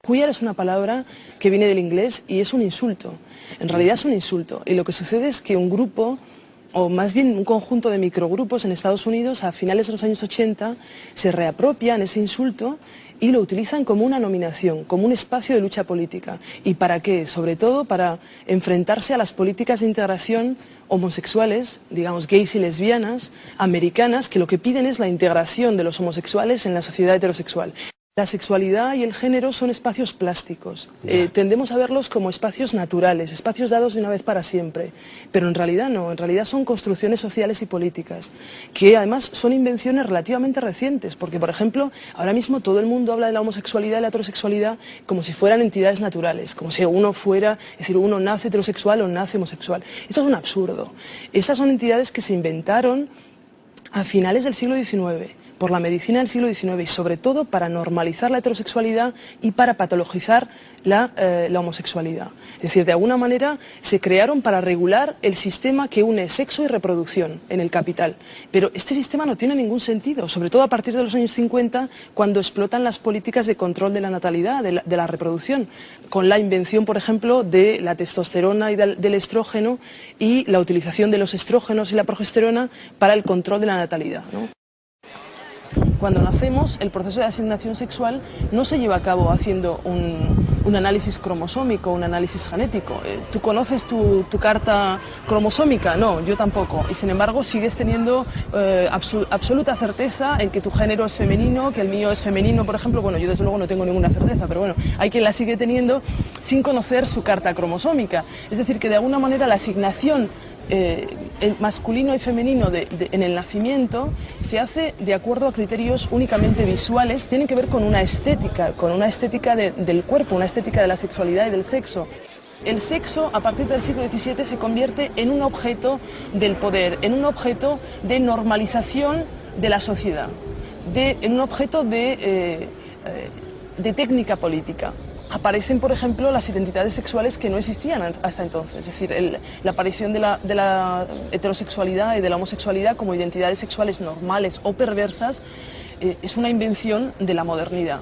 Queer es una palabra que viene del inglés y es un insulto. En realidad es un insulto. Y lo que sucede es que un grupo, o más bien un conjunto de microgrupos en Estados Unidos, a finales de los años 80, se reapropian ese insulto y lo utilizan como una nominación, como un espacio de lucha política. ¿Y para qué? Sobre todo para enfrentarse a las políticas de integración homosexuales, digamos gays y lesbianas, americanas, que lo que piden es la integración de los homosexuales en la sociedad heterosexual. La sexualidad y el género son espacios plásticos. Tendemos a verlos como espacios naturales, espacios dados de una vez para siempre. Pero en realidad no, en realidad son construcciones sociales y políticas, que además son invenciones relativamente recientes, porque por ejemplo, ahora mismo todo el mundo habla de la homosexualidad y la heterosexualidad como si fueran entidades naturales, como si uno fuera, es decir, uno nace heterosexual o nace homosexual. Esto es un absurdo. Estas son entidades que se inventaron a finales del siglo XIX, por la medicina del siglo XIX y sobre todo para normalizar la heterosexualidad y para patologizar la homosexualidad. Es decir, de alguna manera se crearon para regular el sistema que une sexo y reproducción en el capital. Pero este sistema no tiene ningún sentido, sobre todo a partir de los años 50, cuando explotan las políticas de control de la natalidad, de la reproducción, con la invención, por ejemplo, de la testosterona y del estrógeno y la utilización de los estrógenos y la progesterona para el control de la natalidad, ¿no? Cuando nacemos, el proceso de asignación sexual no se lleva a cabo haciendo un análisis cromosómico, un análisis genético. ¿Tú conoces tu carta cromosómica? No, yo tampoco. Y sin embargo sigues teniendo absoluta certeza en que tu género es femenino, que el mío es femenino, por ejemplo. Bueno, yo desde luego no tengo ninguna certeza, pero bueno, hay quien la sigue teniendo sin conocer su carta cromosómica. Es decir, que de alguna manera la asignación masculino y femenino en el nacimiento se hace de acuerdo a criterios únicamente visuales, tienen que ver con una estética del cuerpo, una estética de la sexualidad y del sexo. El sexo, a partir del siglo XVII, se convierte en un objeto del poder, en un objeto de normalización de la sociedad, en un objeto de técnica política. Aparecen, por ejemplo, las identidades sexuales que no existían hasta entonces, es decir, la aparición de la heterosexualidad y de la homosexualidad como identidades sexuales normales o perversas es una invención de la modernidad.